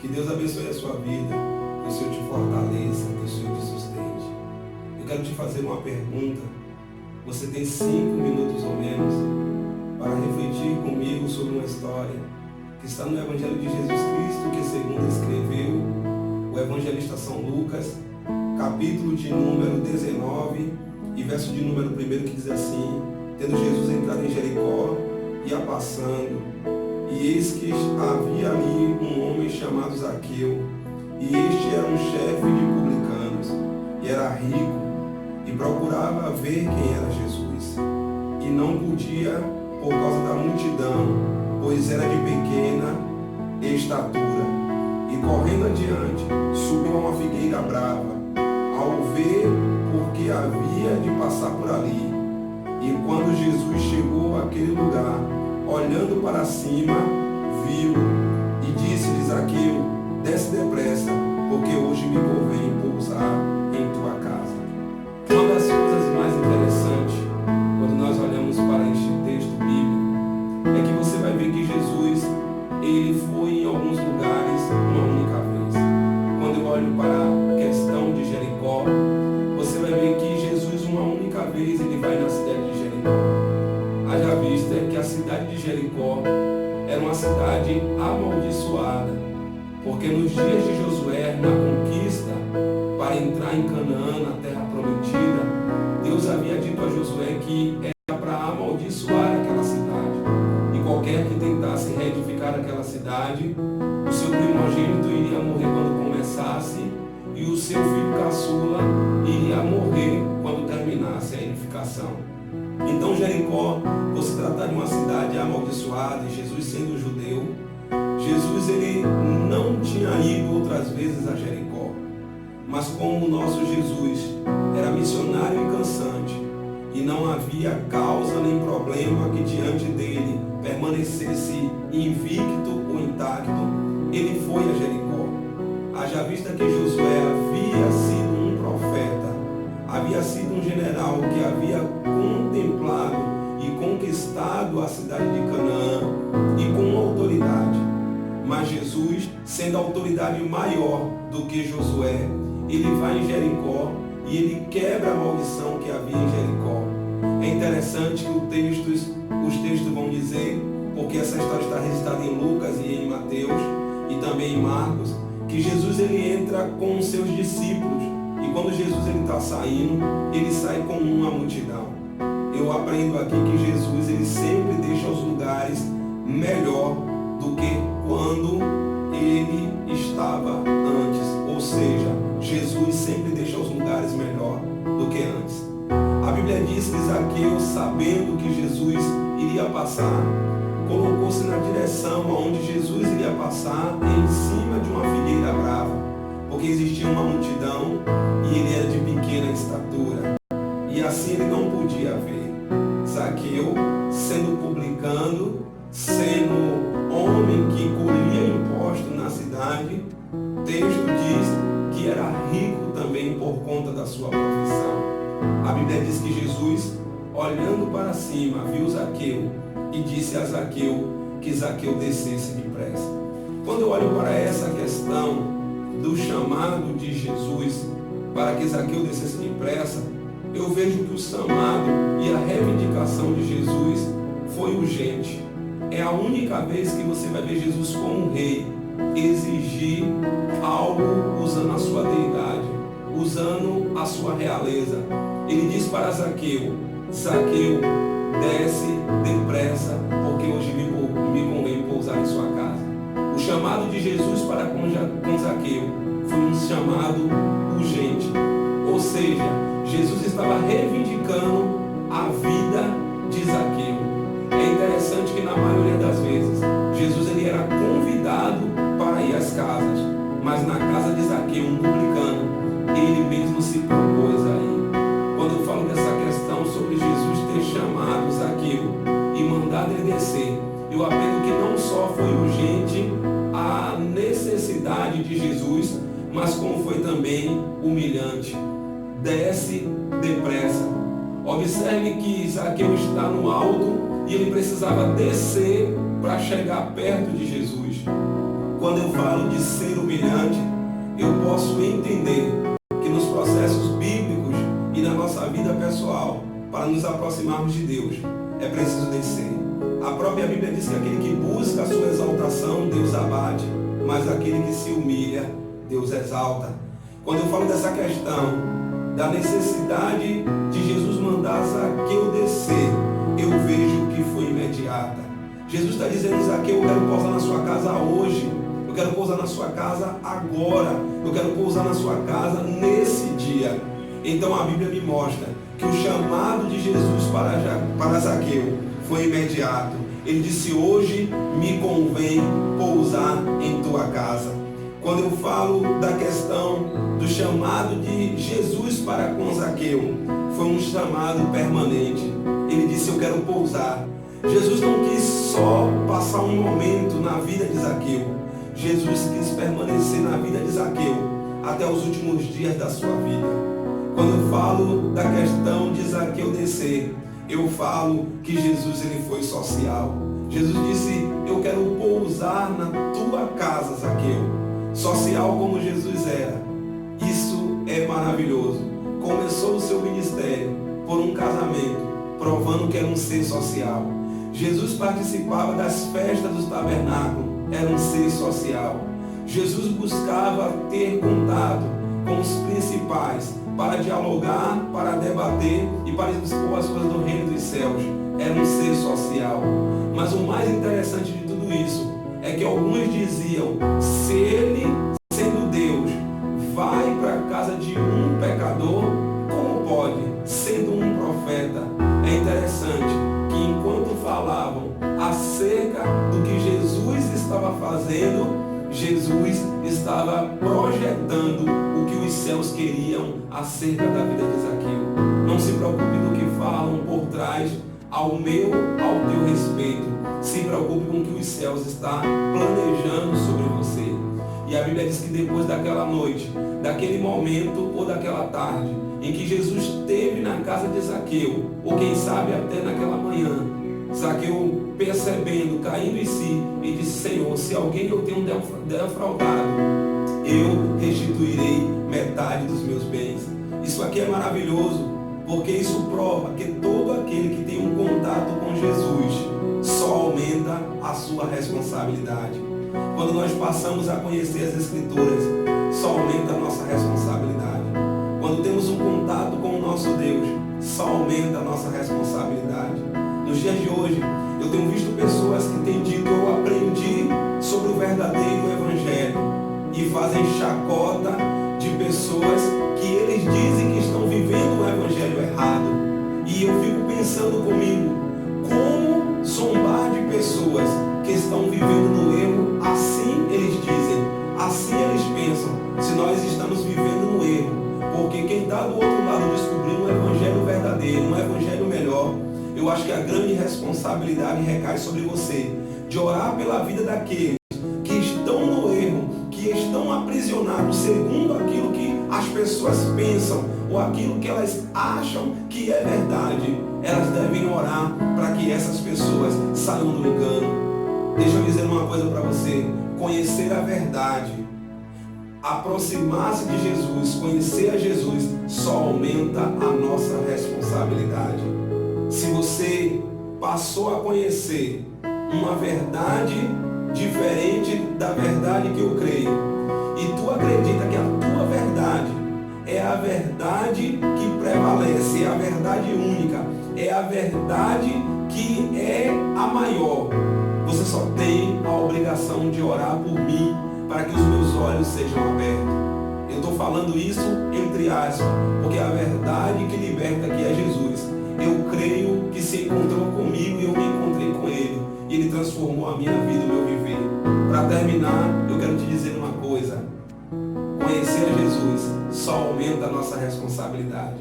Que Deus abençoe a sua vida, que o Senhor te fortaleça, que o Senhor te sustente. Eu quero te fazer uma pergunta. Você tem 5 minutos ou menos para refletir comigo sobre uma história que está no Evangelho de Jesus Cristo, que segundo escreveu o evangelista São Lucas, capítulo de número 19 e verso de número 1, que diz assim: tendo Jesus entrado em Jericó, ia passando, e eis que havia ali um homem chamado Zaqueu, e este era um chefe de publicanos, e era rico, e procurava ver quem era Jesus, e não podia por causa da multidão, pois era de pequena estatura. E correndo adiante, subiu a uma figueira brava, ao ver porque havia de passar por ali. E quando Jesus chegou àquele lugar, olhando para cima, viu e disse-lhe: Zaqueu, desce depressa, porque hoje me convém pousar em tua casa. Uma das coisas mais interessantes, quando nós olhamos para este texto bíblico, é que você vai ver que Jesus, ele foi em alguns lugares uma única vez. Quando eu olho para a questão de Jericó, você vai ver que Jesus, uma única vez, ele vai na cidade de Jericó. Haja vista que a cidade de Jericó era uma cidade amaldiçoada, porque nos dias de Josué, na conquista para entrar em Canaã, na terra prometida, Deus havia dito a Josué que era para amaldiçoar aquela cidade, e qualquer que tentasse reedificar aquela cidade, o seu primogênito iria morrer quando começasse, e o seu filho caçula iria morrer quando terminasse a edificação. Então Jericó, por se tratar de uma cidade amaldiçoada, e Jesus sendo judeu, Jesus ele não tinha ido outras vezes a Jericó. Mas como o nosso Jesus era missionário incansante, e não havia causa nem problema que diante dele permanecesse invicto ou intacto, ele foi a Jericó. Haja vista que Josué havia sido um profeta, havia sido um general que havia contemplado e conquistado a cidade de Canaã, e com autoridade. Mas Jesus, sendo a autoridade maior do que Josué, ele vai em Jericó e ele quebra a maldição que havia em Jericó. É interessante que os textos vão dizer, porque essa história está registrada em Lucas e em Mateus e também em Marcos, que Jesus ele entra com os seus discípulos, e quando Jesus ele está saindo, ele sai com uma multidão. Eu aprendo aqui que Jesus ele sempre deixa os lugares melhor do que quando ele estava antes, ou seja, Jesus sempre deixa os lugares melhor do que antes. A Bíblia diz que Zaqueu, sabendo que Jesus iria passar, colocou-se na direção aonde Jesus iria passar, em cima de uma figueira brava, porque existia uma multidão e ele era de pequena estatura, e assim ele não podia ver. Zaqueu, sendo publicano, sendo homem que colhia imposto na cidade, o texto diz que era rico também por conta da sua profissão. A Bíblia diz que Jesus, olhando para cima, viu Zaqueu e disse a Zaqueu que Zaqueu descesse depressa. Quando eu olho para essa questão do chamado de Jesus para que Zaqueu descesse depressa, eu vejo que o chamado e a reivindicação de Jesus foi urgente. É a única vez que você vai ver Jesus como um rei exigir algo usando a sua deidade, usando a sua realeza. Ele diz para Zaqueu: Zaqueu, desce depressa, porque hoje me convém pousar em sua casa. O chamado de Jesus para com Zaqueu foi um chamado urgente, ou seja, Jesus estava reivindicando a vida de Zaqueu. É interessante que na maioria das vezes Jesus ele era convidado para ir às casas, mas na casa de Zaqueu, um publicano, ele mesmo se propôs a ir. Quando eu falo dessa questão sobre Jesus ter chamado Zaqueu e mandado ele descer, eu aprendo que não só foi urgente a necessidade de Jesus, mas como foi também humilhante. Desce depressa. Observe que Zaqueu está no alto e ele precisava descer para chegar perto de Jesus. Quando eu falo de ser humilhante, eu posso entender que nos processos bíblicos e na nossa vida pessoal, para nos aproximarmos de Deus, é preciso descer. A própria Bíblia diz que aquele que busca a sua exaltação, Deus abate, mas aquele que se humilha, Deus exalta. Quando eu falo dessa questão da necessidade de Jesus mandar Zaqueu descer, eu vejo que foi imediata. Jesus está dizendo: Zaqueu, eu quero pousar na sua casa hoje, eu quero pousar na sua casa agora, eu quero pousar na sua casa nesse dia. Então a Bíblia me mostra que o chamado de Jesus para Zaqueu foi imediato. Ele disse: hoje me convém pousar em tua casa. Quando eu falo da questão do chamado de Jesus para com Zaqueu, foi um chamado permanente. Ele disse: eu quero pousar. Jesus não quis só passar um momento na vida de Zaqueu. Jesus quis permanecer na vida de Zaqueu até os últimos dias da sua vida. Quando eu falo da questão de Zaqueu descer, eu falo que Jesus ele foi social. Jesus disse: eu quero pousar na tua casa, Zaqueu. Social como Jesus era. Isso é maravilhoso. Começou o seu ministério por um casamento, provando que era um ser social. Jesus participava das festas dos tabernáculos, era um ser social. Jesus buscava ter contato com os principais, para dialogar, para debater e para expor as coisas do reino dos céus. Era um ser social. Mas o mais interessante de tudo isso é que alguns diziam: se ele, sendo Deus, vai para a casa de um pecador, como pode, sendo um profeta? É interessante que enquanto falavam acerca do que Jesus estava fazendo, Jesus estava projetando o que os céus queriam acerca da vida de Zaqueu. Não se preocupe do que falam por trás ao meu, ao teu respeito. Se preocupe com o que os céus estão planejando sobre você. E a Bíblia diz que depois daquela noite, daquele momento ou daquela tarde, em que Jesus esteve na casa de Zaqueu, ou quem sabe até naquela manhã, Zaqueu percebendo, caindo em si, e disse: Senhor, se alguém eu tenho defraudado, eu restituirei metade dos meus bens. Isso aqui é maravilhoso, porque isso prova que todo aquele que tem um contato com Jesus só aumenta a sua responsabilidade. Quando nós passamos a conhecer as Escrituras, só aumenta a nossa responsabilidade. Quando temos um contato com o nosso Deus, só aumenta a nossa responsabilidade. Nos dias de hoje, eu tenho visto pessoas que têm dito: eu aprendi sobre o verdadeiro Evangelho, e fazem chacota de pessoas que eles dizem que estão vivendo o Evangelho errado. E eu fico pensando comigo, como zombar de pessoas que estão vivendo no erro? Assim eles dizem, assim eles pensam, se nós estamos vivendo no erro. Porque quem está do outro lado descobrindo um Evangelho verdadeiro, um Evangelho melhor, eu acho que a grande responsabilidade recai sobre você, de orar pela vida daqueles que estão no erro, que estão aprisionados segundo aquilo que as pessoas pensam, ou aquilo que elas acham que é verdade. Elas devem orar para que essas pessoas saiam do engano. Deixa eu dizer uma coisa para você: conhecer a verdade, aproximar-se de Jesus, conhecer a Jesus, só aumenta a nossa responsabilidade. Se você passou a conhecer uma verdade diferente da verdade que eu creio, e tu acredita que a tua verdade é a verdade que prevalece, é a verdade única, é a verdade que é a maior, você só tem a obrigação de orar por mim, para que os meus olhos sejam abertos. Eu estou falando isso entre aspas, porque a verdade que liberta aqui é Jesus. Eu creio que se encontrou comigo e eu me encontrei com Ele. E Ele transformou a minha vida e o meu viver. Para terminar, eu quero te dizer uma coisa: conhecer a Jesus só aumenta a nossa responsabilidade.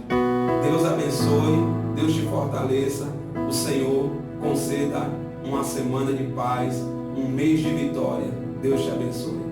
Deus abençoe, Deus te fortaleça, o Senhor conceda uma semana de paz, um mês de vitória. Deus te abençoe.